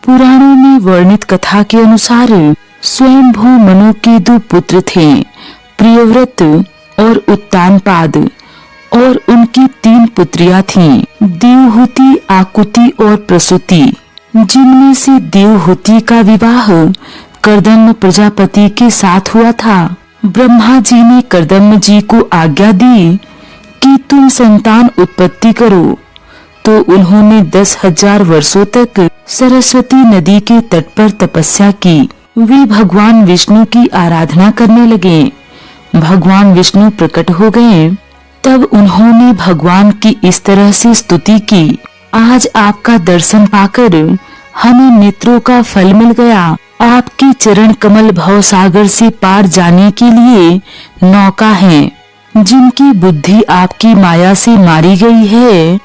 पुराणों में वर्णित कथा के अनुसार स्वयंभू मनु के 2 पुत्र थे, प्रियव्रत और उत्तानपाद, और उनकी 3 पुत्रियां थीं, देवहूति, आकुति और प्रसूति, जिनमें से देवहूति का विवाह कर्दम प्रजापति के साथ हुआ था। ब्रह्मा जी ने कर्दम जी को आज्ञा दी कि तुम संतान उत्पत्ति करो, तो उन्होंने 10,000 वर्षों तक सरस्वती नदी के तट पर तपस्या की। वे भगवान विष्णु की आराधना करने लगे। भगवान विष्णु प्रकट हो गए। तब उन्होंने भगवान की इस तरह से स्तुति की, आज आपका दर्शन पाकर हमें नेत्रों का फल मिल गया। आपके चरण कमल भव सागर से पार जाने के लिए नौका है। जिनकी बुद्धि आपकी माया से मारी गई है,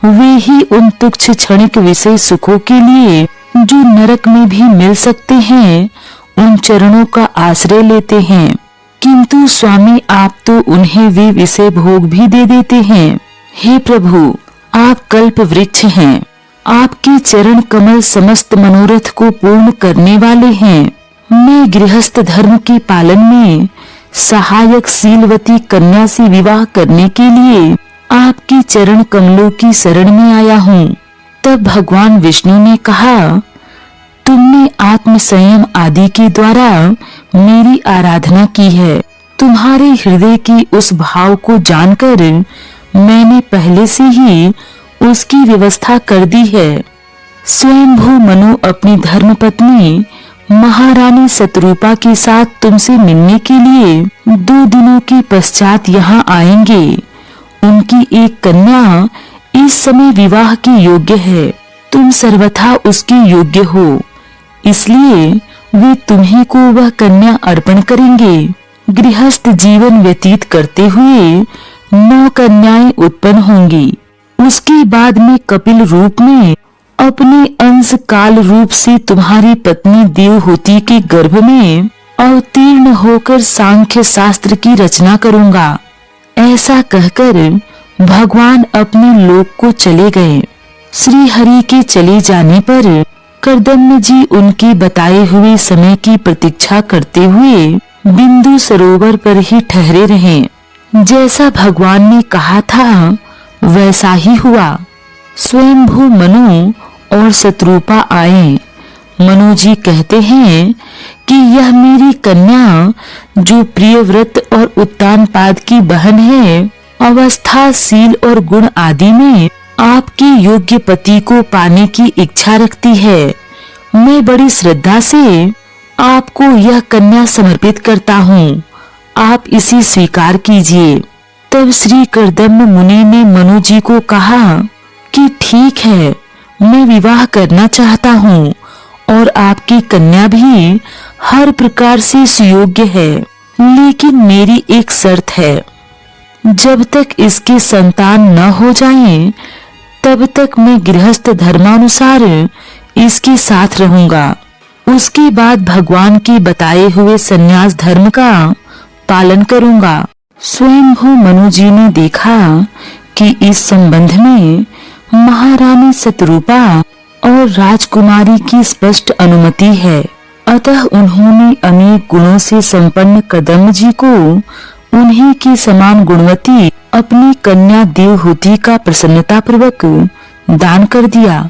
वे ही उन तुच्छ क्षणिक विषय सुखों के लिए जो नरक में भी मिल सकते हैं, उन चरणों का आश्रय लेते हैं। किंतु स्वामी, आप तो उन्हें वे विषय भोग भी दे देते हैं। हे प्रभु, आप कल्प वृक्ष हैं। आपके चरण कमल समस्त मनोरथ को पूर्ण करने वाले हैं। मैं गृहस्थ धर्म के पालन में सहायक शीलवती कन्या से विवाह करने के लिए आपके चरण कमलों की शरण में आया हूँ। तब भगवान विष्णु ने कहा, तुमने आत्म संयम आदि के द्वारा मेरी आराधना की है। तुम्हारे हृदय की उस भाव को जानकर मैंने पहले से ही उसकी व्यवस्था कर दी है। स्वयंभू मनु अपनी धर्मपत्नी महारानी शतरूपा के साथ तुमसे मिलने के लिए 2 दिनों के पश्चात यहाँ आएंगे। उनकी एक कन्या इस समय विवाह के योग्य है। तुम सर्वथा उसके योग्य हो, इसलिए वे तुम्ही को वह कन्या अर्पण करेंगे। गृहस्थ जीवन व्यतीत करते हुए 9 कन्याएं उत्पन्न होंगी। उसके बाद में कपिल रूप में अपने अंश काल रूप से तुम्हारी पत्नी देवहूति के गर्भ में अवतीर्ण होकर सांख्य शास्त्र की रचना करूंगा। ऐसा कहकर भगवान अपने लोक को चले गए। श्री हरि के चले जाने पर कर्दम जी उनके बताए हुए समय की प्रतीक्षा करते हुए बिंदु सरोवर पर ही ठहरे रहे। जैसा भगवान ने कहा था वैसा ही हुआ। स्वयंभू मनु और शतरूपा आए। मनु जी कहते हैं कि यह मेरी कन्या, जो प्रियव्रत और उत्तानपाद की बहन है, अवस्था, शील और गुण आदि में आपके योग्य पति को पाने की इच्छा रखती है। मैं बड़ी श्रद्धा से आपको यह कन्या समर्पित करता हूँ। आप इसे स्वीकार कीजिए। तब श्री कर्दम मुनि ने मनु जी को कहा कि ठीक है, मैं विवाह करना चाहता हूँ और आपकी कन्या भी हर प्रकार से सुयोग्य है, लेकिन मेरी एक शर्त है। जब तक इसके संतान न हो जाएं, तब तक मैं गृहस्थ धर्मानुसार इसके साथ रहूंगा। उसके बाद भगवान के बताए हुए संन्यास धर्म का पालन करूंगा। स्वयंभू मनु जी ने देखा कि इस संबंध में महारानी शतरूपा और राजकुमारी की स्पष्ट अनुमति है। अतः उन्होंने अनेक गुणों से संपन्न कर्दम जी को उन्हीं की समान गुणवती अपनी कन्या देवहूति का प्रसन्नता पूर्वक दान कर दिया।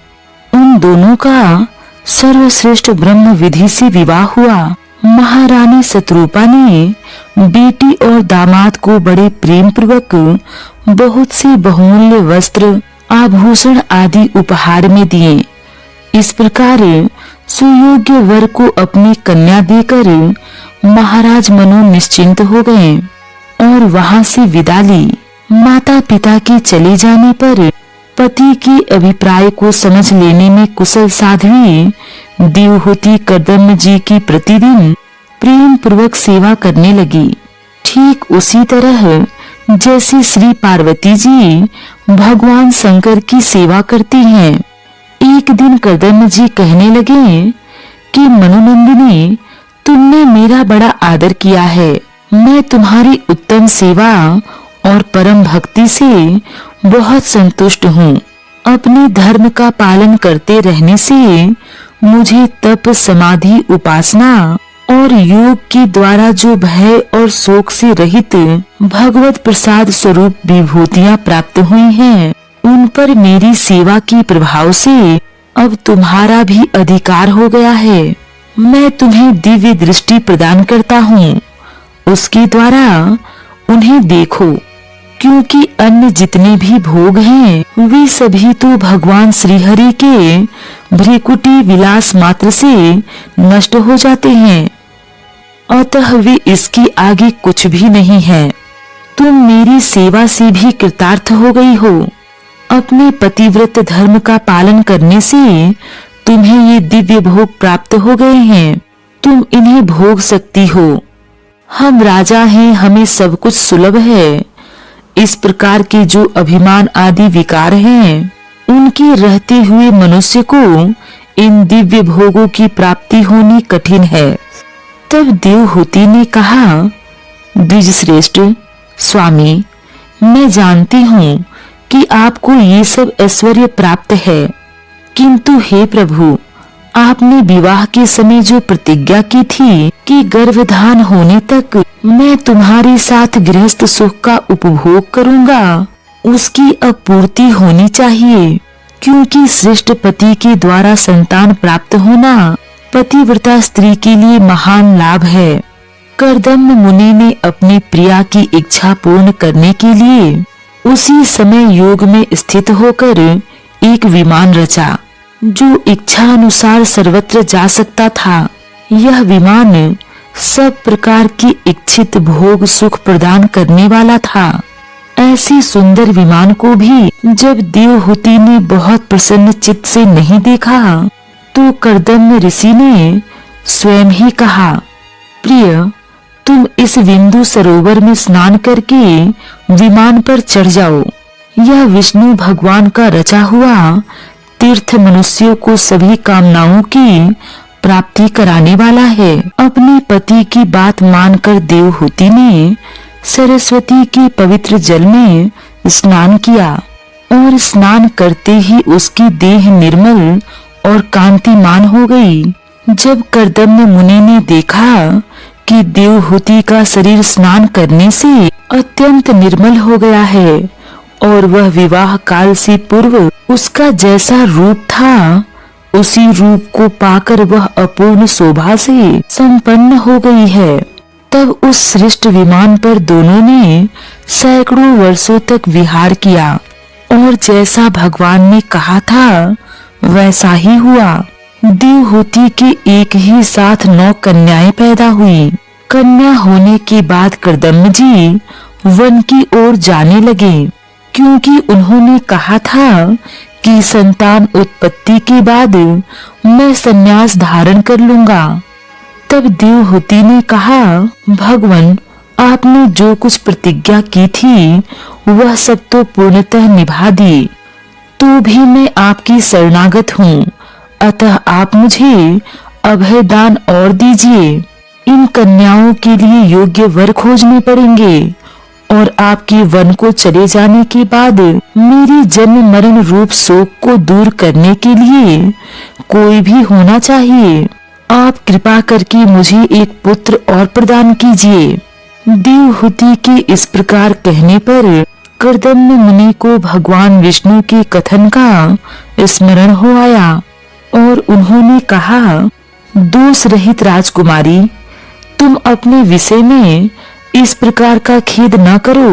उन दोनों का सर्वश्रेष्ठ ब्रह्म विधि से विवाह हुआ। महारानी शतरूपा ने बेटी और दामाद को बड़े प्रेम पूर्वक बहुत से बहुमूल्य वस्त्र, आभूषण आदि उपहार में दिए। इस प्रकार सुयोग्य वर को अपनी कन्या देकर महाराज मनु निश्चिंत हो गए और वहां से विदा ली। माता पिता के चले जाने पर पति के अभिप्राय को समझ लेने में कुशल साध्वी देवहूति कर्दम जी की प्रतिदिन प्रेम पूर्वक सेवा करने लगी। ठीक उसी तरह जैसे श्री पार्वती जी भगवान शंकर की सेवा करती हैं। एक दिन कर्दम जी कहने लगे कि मनुनंदिनी, तुमने मेरा बड़ा आदर किया है। मैं तुम्हारी उत्तम सेवा और परम भक्ति से बहुत संतुष्ट हूँ। अपने धर्म का पालन करते रहने से मुझे तप, समाधि, उपासना और योग के द्वारा जो भय और शोक से रहित भगवत प्रसाद स्वरूप विभूतियाँ प्राप्त हुई हैं, उन पर मेरी सेवा के प्रभाव से अब तुम्हारा भी अधिकार हो गया है। मैं तुम्हें दिव्य दृष्टि प्रदान करता हूँ, उसके द्वारा उन्हें देखो, क्योंकि अन्य जितने भी भोग हैं वे सभी तो भगवान श्रीहरि के भ्रिकुटी विलास मात्र से नष्ट हो जाते हैं, अतः वे इसके आगे कुछ भी नहीं है। तुम मेरी सेवा से भी कृतार्थ हो गई हो। अपने पतिव्रत धर्म का पालन करने से तुम्हें ये दिव्य भोग प्राप्त हो गए हैं, तुम इन्हें भोग सकती हो। हम राजा हैं, हमें सब कुछ सुलभ है। इस प्रकार के जो अभिमान आदि विकार हैं, उनके रहते हुए मनुष्य को इन दिव्य भोगों की प्राप्ति होनी कठिन है। तब देवहूति ने कहा, द्विजश्रेष्ठ स्वामी, मैं जानती हूँ कि आपको ये सब ऐश्वर्य प्राप्त है, किंतु हे प्रभु, आपने विवाह के समय जो प्रतिज्ञा की थी कि गर्भधान होने तक मैं तुम्हारे साथ गृहस्थ सुख का उपभोग करूंगा, उसकी अब पूर्ति होनी चाहिए, क्योंकि श्रेष्ठ पति के द्वारा संतान प्राप्त होना पतिव्रता स्त्री के लिए महान लाभ है। कर्दम्य मुनि ने अपनी प्रिया की इच्छा पूर्ण करने के लिए उसी समय योग में स्थित होकर एक विमान रचा, जो इच्छा अनुसार सर्वत्र जा सकता था। यह विमान सब प्रकार की इच्छित भोग सुख प्रदान करने वाला था। ऐसी सुंदर विमान को भी जब देवहूति ने बहुत प्रसन्न चित्त से नहीं देखा, तो कर्दम्य ऋषि ने स्वयं ही कहा, प्रिय, तुम इस बिंदु सरोवर में स्नान करके विमान पर चढ़ जाओ। यह विष्णु भगवान का रचा हुआ तीर्थ मनुष्यों को सभी कामनाओं की प्राप्ति कराने वाला है। अपने पति की बात मानकर देवहूति ने सरस्वती के पवित्र जल में स्नान किया और स्नान करते ही उसकी देह निर्मल और कांतिमान हो गई। जब कर्दम्य मुनि ने देखा कि देवहूति का शरीर स्नान करने से अत्यंत निर्मल हो गया है और वह विवाह काल से पूर्व उसका जैसा रूप था, उसी रूप को पाकर वह अपूर्ण शोभा से संपन्न हो गई है, तब उस श्रेष्ठ विमान पर दोनों ने सैकड़ों वर्षों तक विहार किया और जैसा भगवान ने कहा था वैसा ही हुआ। देवहूति के एक ही साथ 9 कन्याएं पैदा हुई। कन्या होने के बाद कर्दम्य जी वन की ओर जाने लगे, क्योंकि उन्होंने कहा था कि संतान उत्पत्ति के बाद मैं संन्यास धारण कर लूंगा। तब देवहूति ने कहा, भगवान, आपने जो कुछ प्रतिज्ञा की थी वह सब तो पूर्णतः निभा दी, तो भी मैं आपकी शरणागत हूँ, अतः आप मुझे अभय दान और दीजिए। इन कन्याओं के लिए योग्य वर खोजने पड़ेंगे और आपके वन को चले जाने के बाद मेरी जन्म मरण रूप शोक को दूर करने के लिए कोई भी होना चाहिए। आप कृपा करके मुझे एक पुत्र और प्रदान कीजिए। देवहूति के इस प्रकार कहने पर कर्दम्य मुनि को भगवान विष्णु के कथन का स्मरण हो आया और उन्होंने कहा, दोष रहित राजकुमारी, तुम अपने विषय में इस प्रकार का खेद न करो।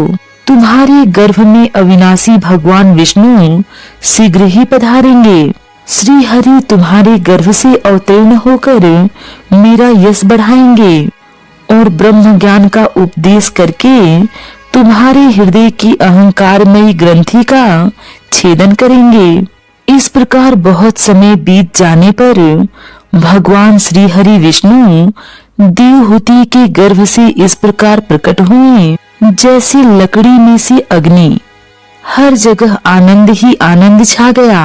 तुम्हारे गर्भ में अविनाशी भगवान विष्णु शीघ्र ही पधारेंगे। श्री हरि तुम्हारे गर्भ से अवतीर्ण होकर मेरा यश बढ़ाएंगे और ब्रह्म ज्ञान का उपदेश करके तुम्हारे हृदय की अहंकारमयी ग्रंथि का छेदन करेंगे। इस प्रकार बहुत समय बीत जाने पर भगवान श्री हरि विष्णु देवहूति के गर्भ से इस प्रकार प्रकट हुए जैसे लकड़ी में से अग्नि। हर जगह आनंद ही आनंद छा गया।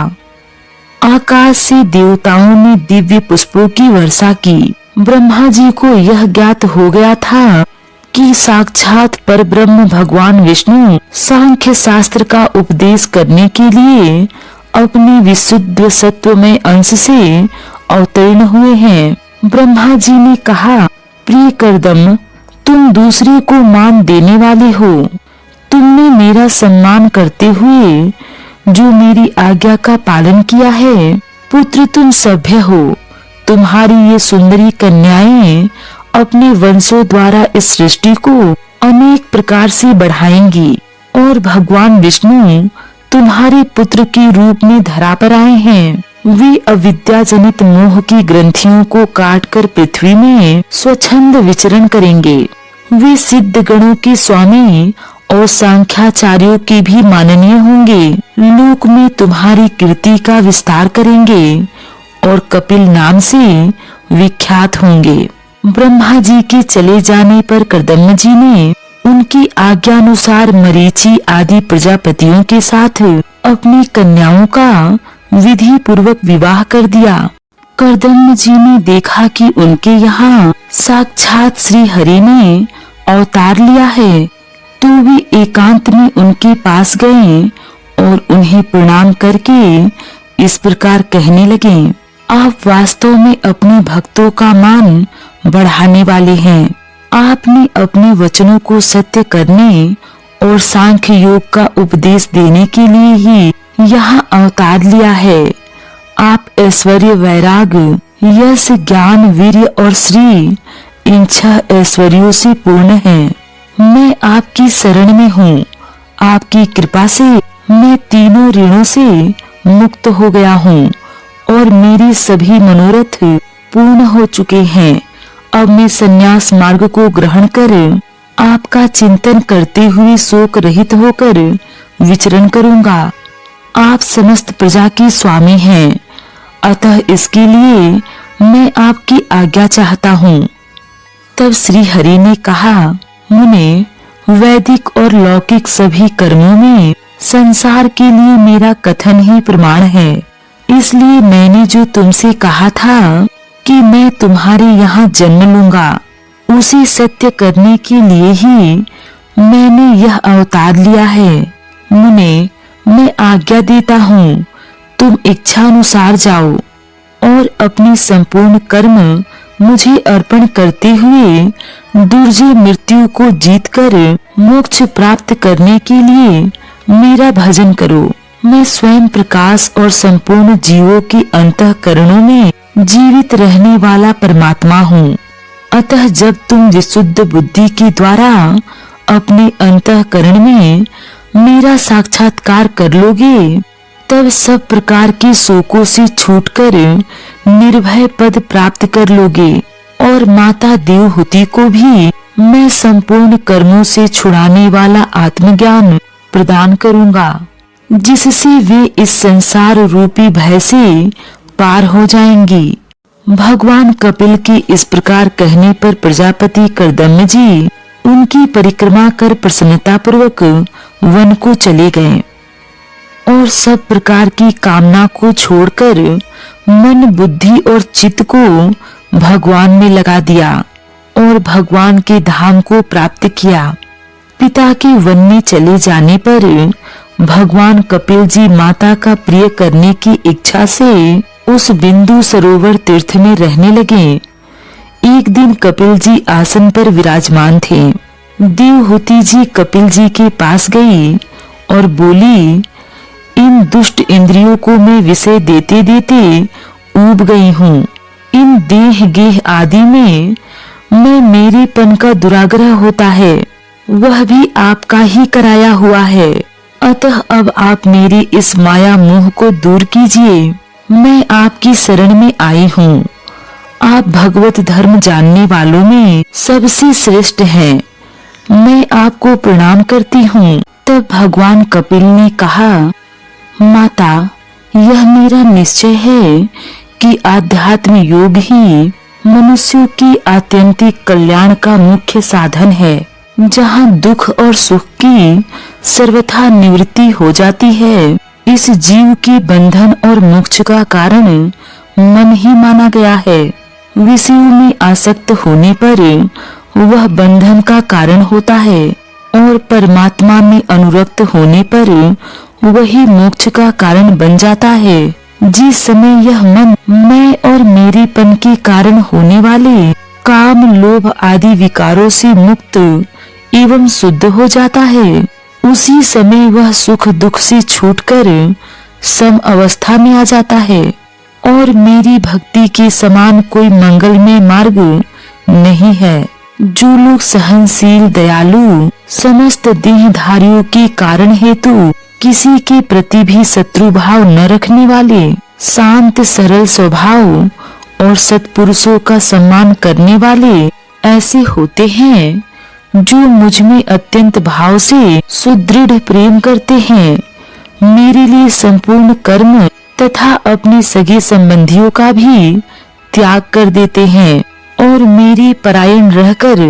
आकाश से देवताओं ने दिव्य पुष्पों की वर्षा की। ब्रह्मा जी को यह ज्ञात हो गया था कि साक्षात परब्रह्म भगवान विष्णु सांख्य शास्त्र का उपदेश करने के लिए अपने विशुद्ध सत्वमय अंश से अवतीर्ण हुए हैं। ब्रह्मा जी ने कहा, प्रिय कर्दम, तुम दूसरे को मान देने वाले हो। तुमने मेरा सम्मान करते हुए जो मेरी आज्ञा का पालन किया है। पुत्र, तुम सभ्य हो। तुम्हारी ये सुंदरी कन्याएं अपने वंशों द्वारा इस सृष्टि को अनेक प्रकार से बढ़ाएंगी और भगवान विष्णु तुम्हारे पुत्र के रूप में धरा पर आए हैं। वे अविद्या जनित मोह की ग्रंथियों को काटकर पृथ्वी में स्वच्छंद विचरण करेंगे। वे सिद्ध गणों के स्वामी और सांख्याचार्यों के भी माननीय होंगे। लोक में तुम्हारी कीर्ति का विस्तार करेंगे और कपिल नाम से विख्यात होंगे। ब्रह्मा जी के चले जाने पर कर्दम जी ने उनकी आज्ञानुसार मरीचि आदि प्रजापतियों के साथ अपनी कन्याओं का विधि पूर्वक विवाह कर दिया। कर्दम जी ने देखा कि उनके यहाँ साक्षात श्री हरि ने अवतार लिया है, तो वे एकांत में उनके पास गए और उन्हें प्रणाम करके इस प्रकार कहने लगे, आप वास्तव में अपने भक्तों का मान बढ़ाने वाले हैं। आपने अपने वचनों को सत्य करने और सांख्य योग का उपदेश देने के लिए ही यहाँ अवतार लिया है। आप ऐश्वर्य, वैराग्य, यश, ज्ञान, वीर्य और श्री इन 6 ऐश्वर्यों से पूर्ण हैं। मैं आपकी शरण में हूँ। आपकी कृपा से मैं तीनों ऋणों से मुक्त हो गया हूँ और मेरे सभी मनोरथ पूर्ण हो चुके हैं। अब मैं संन्यास मार्ग को ग्रहण कर आपका चिंतन करते हुए शोक रहित होकर विचरण करूँगा। आप समस्त प्रजा के स्वामी हैं, अतः इसके लिए मैं आपकी आज्ञा चाहता हूँ। तब श्री हरि ने कहा, मुने, वैदिक और लौकिक सभी कर्मों में संसार के लिए मेरा कथन ही प्रमाण है। इसलिए मैंने जो तुमसे कहा था कि मैं तुम्हारे यहाँ जन्म लूंगा, उसे सत्य करने के लिए ही मैंने यह अवतार लिया है। मुने, मैं आज्ञा देता हूँ, तुम इच्छानुसार जाओ और अपनी संपूर्ण कर्म मुझे अर्पण करते हुए दुर्जय मृत्यु को जीतकर मोक्ष प्राप्त करने के लिए मेरा भजन करो। मैं स्वयं प्रकाश और संपूर्ण जीवों के अंतःकरणों में जीवित रहने वाला परमात्मा हूँ। अतः जब तुम विशुद्ध बुद्धि के द्वारा अपने अंतःकरण में मेरा साक्षात्कार कर लोगे, तब सब प्रकार के शोकों से छूटकर निर्भय पद प्राप्त कर लोगे और माता देवहूति को भी मैं संपूर्ण कर्मों से छुड़ाने वाला आत्मज्ञान प्रदान करूंगा, जिससे वे इस संसार रूपी भय से पार हो जाएंगी। भगवान कपिल के इस प्रकार कहने पर प्रजापति कर्दम जी उनकी परिक्रमा कर प्रसन्नता पूर्वक वन को चले गए और सब प्रकार की कामना को छोड़कर मन, बुद्धि और चित्त को भगवान में लगा दिया और भगवान के धाम को प्राप्त किया। पिता के वन में चले जाने पर भगवान कपिल जी माता का प्रिय करने की इच्छा से उस बिंदु सरोवर तीर्थ में रहने लगे। एक दिन कपिल जी आसन पर विराजमान थे। देवहूति जी कपिल जी के पास गई और बोली, इन दुष्ट इंद्रियों को मैं विषय देते देते ऊब गई हूँ। इन देह गेह आदि में मैं मेरेपन का दुराग्रह होता है, वह भी आपका ही कराया हुआ है। अतः अब आप मेरी इस माया मोह को दूर कीजिए। मैं आपकी शरण में आई हूँ। आप भगवत धर्म जानने वालों में सबसे श्रेष्ठ हैं। मैं आपको प्रणाम करती हूँ। तब भगवान कपिल ने कहा, माता, यह मेरा निश्चय है कि आध्यात्म योग ही मनुष्यों की आत्यंतिक कल्याण का मुख्य साधन है। जहाँ दुख और सुख की सर्वथा निवृत्ति हो जाती है, इस जीव के बंधन और मोक्ष का कारण मन ही माना गया है। विषयों में आसक्त होने पर वह बंधन का कारण होता है और परमात्मा में अनुरक्त होने पर वही मोक्ष का कारण बन जाता है। जिस समय यह मन मैं और मेरेपन के कारण होने वाले काम, लोभ आदि विकारों से मुक्त एवं शुद्ध हो जाता है, उसी समय वह सुख दुख से छूटकर सम अवस्था में आ जाता है और मेरी भक्ति के समान कोई मंगलमय मार्ग नहीं है। जो लोग सहनशील, दयालु, समस्त देहधारियों के कारण हेतु किसी के प्रति भी शत्रु भाव न रखने वाले, शांत सरल स्वभाव और सत्पुरुषों का सम्मान करने वाले ऐसे होते हैं, जो मुझ में अत्यंत भाव से सुदृढ़ प्रेम करते हैं, मेरे लिए संपूर्ण कर्म तथा अपने सगे संबंधियों का भी त्याग कर देते हैं और मेरी परायण रहकर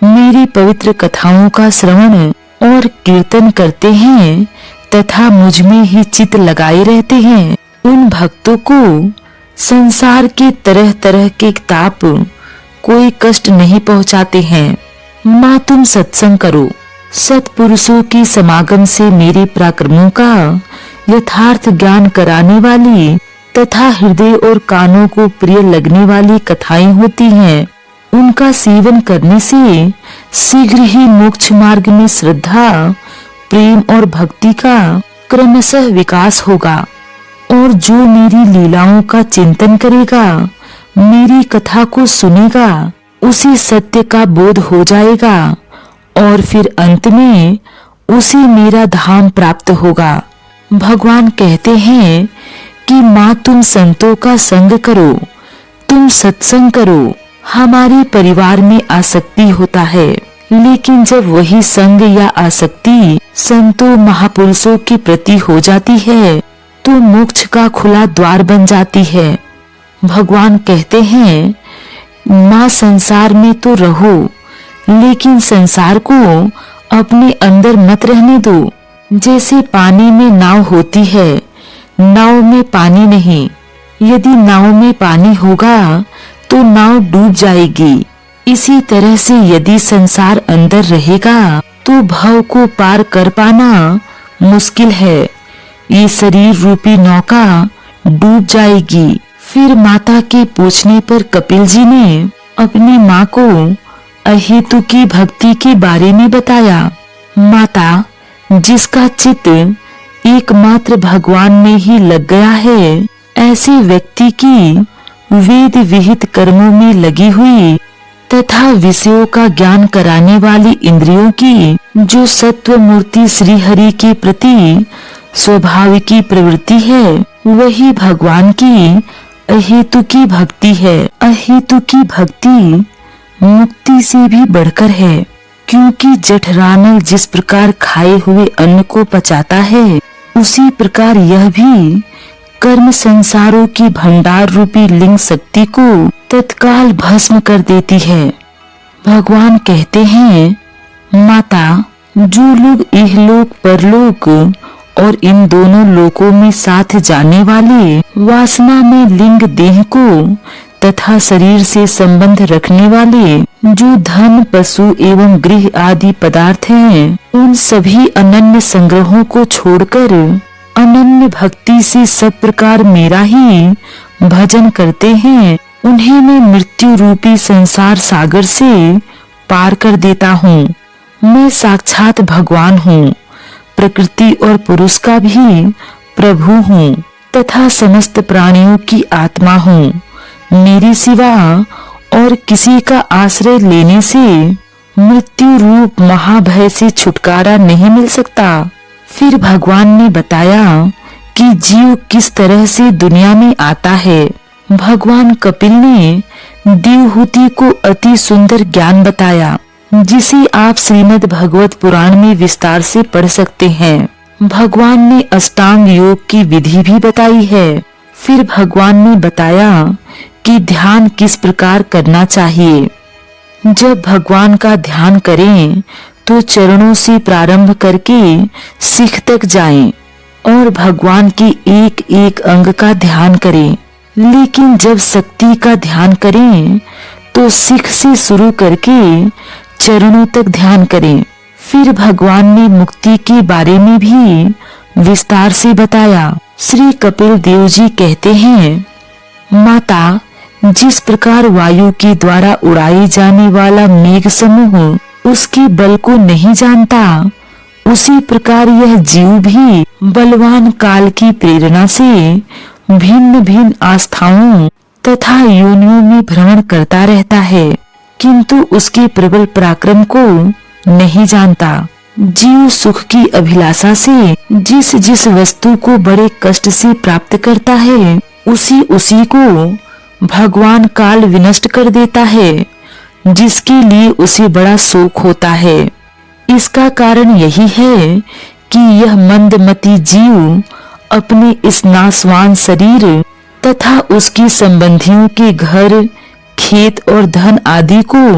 मेरी पवित्र कथाओं का श्रवण और कीर्तन करते हैं तथा मुझ में ही चित्त लगाए रहते हैं। उन भक्तों को संसार के तरह तरह के ताप कोई कष्ट नहीं पहुंचाते हैं। माँ, तुम सत्संग करो। सत्पुरुषों के समागम से मेरे पराक्रमों का यथार्थ ज्ञान कराने वाली तथा हृदय और कानों को प्रिय लगने वाली कथाएं होती हैं। उनका सेवन करने से शीघ्र ही मोक्ष मार्ग में श्रद्धा, प्रेम और भक्ति का क्रमशः विकास होगा और जो मेरी लीलाओं का चिंतन करेगा, मेरी कथा को सुनेगा, उसे सत्य का बोध हो जाएगा और फिर अंत में उसे मेरा धाम प्राप्त होगा। भगवान कहते हैं कि माँ, तुम संतों का संग करो, तुम सत्संग करो। हमारे परिवार में आसक्ति होता है, लेकिन जब वही संग या आसक्ति संतों महापुरुषों के प्रति हो जाती है तो मोक्ष का खुला द्वार बन जाती है। भगवान कहते हैं, माँ, संसार में तो रहो, लेकिन संसार को अपने अंदर मत रहने दो। जैसे पानी में नाव होती है, नाव में पानी नहीं। यदि नाव में पानी होगा तो नाव डूब जाएगी। इसी तरह से यदि संसार अंदर रहेगा तो भव को पार कर पाना मुश्किल है। ये शरीर रूपी नौका डूब जाएगी। फिर माता के पूछने पर कपिल जी ने अपनी माँ को अहेतु की भक्ति के बारे में बताया। माता, जिसका चित्त एकमात्र भगवान में ही लग गया है, ऐसे व्यक्ति की वेद विहित कर्मों में लगी हुई तथा विषयों का ज्ञान कराने वाली इंद्रियों की जो सत्व मूर्ति श्री हरि के प्रति स्वाभाविकी प्रवृत्ति है, वही भगवान की अहेतु की भक्ति है। अहेतु की भक्ति मुक्ति से भी बढ़कर है, क्योंकि जठरानल जिस प्रकार खाए हुए अन्न को पचाता है, उसी प्रकार यह भी कर्म संसारों की भंडार रूपी लिंग शक्ति को तत्काल भस्म कर देती है। भगवान कहते हैं, माता, जो लोग इहलोक परलोक और इन दोनों लोकों में साथ जाने वाले वासना में लिंग देह को तथा शरीर से संबंध रखने वाले जो धन, पशु एवं गृह आदि पदार्थ हैं, उन सभी अनन्य संग्रहों को छोड़कर अनन्य भक्ति से सब प्रकार मेरा ही भजन करते हैं, उन्हें मैं मृत्यु रूपी संसार सागर से पार कर देता हूँ। मैं साक्षात भगवान हूँ, प्रकृति और पुरुष का भी प्रभु हूँ तथा समस्त प्राणियों की आत्मा हूँ। मेरे सिवा और किसी का आश्रय लेने से मृत्यु रूप महाभय से छुटकारा नहीं मिल सकता। फिर भगवान ने बताया कि जीव किस तरह से दुनिया में आता है। भगवान कपिल ने देवहूति को अति सुंदर ज्ञान बताया, जिसे आप श्रीमद् भगवत पुराण में विस्तार से पढ़ सकते हैं। भगवान ने अष्टांग योग की विधि भी बताई है। फिर भगवान ने बताया कि ध्यान किस प्रकार करना चाहिए। जब भगवान का ध्यान करें तो चरणों से प्रारंभ करके शिख तक जाएं और भगवान के एक एक अंग का ध्यान करें। लेकिन जब शक्ति का ध्यान करें तो शिख से शुरू करके चरणों तक ध्यान करें। फिर भगवान ने मुक्ति के बारे में भी विस्तार से बताया। श्री कपिल देव जी कहते हैं, माता, जिस प्रकार वायु के द्वारा उड़ाई जाने वाला मेघ समूह उसके बल को नहीं जानता, उसी प्रकार यह जीव भी बलवान काल की प्रेरणा से भिन्न भिन्न आस्थाओं तथा योनियों में भ्रमण करता रहता है, किंतु उसके प्रबल पराक्रम को नहीं जानता। जीव सुख की अभिलाषा से जिस जिस वस्तु को बड़े कष्ट से प्राप्त करता है, उसी उसी को भगवान काल विनष्ट कर देता है, जिसके लिए उसे बड़ा शोक होता है। इसका कारण यही है कि यह मंदमती जीव अपने इस नाशवान शरीर तथा उसकी संबंधियों के घर, खेत और धन आदि को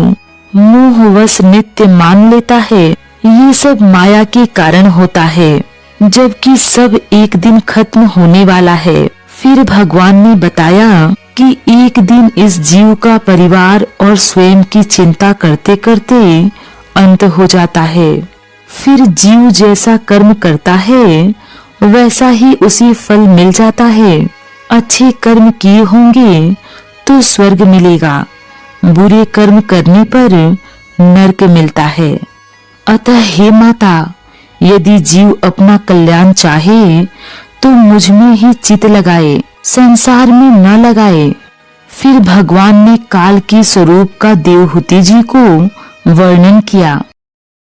मोहवश नित्य मान लेता है। ये सब माया के कारण होता है, जबकि सब एक दिन खत्म होने वाला है। फिर भगवान ने बताया कि एक दिन इस जीव का परिवार और स्वयं की चिंता करते करते अंत हो जाता है। फिर जीव जैसा कर्म करता है वैसा ही उसे फल मिल जाता है। अच्छे कर्म किए होंगे तो स्वर्ग मिलेगा, बुरे कर्म करने पर नरक मिलता है। अतः हे माता, यदि जीव अपना कल्याण चाहे तो मुझ में ही चित लगाए, संसार में न लगाए। फिर भगवान ने काल के स्वरूप का देवहूति जी को वर्णन किया।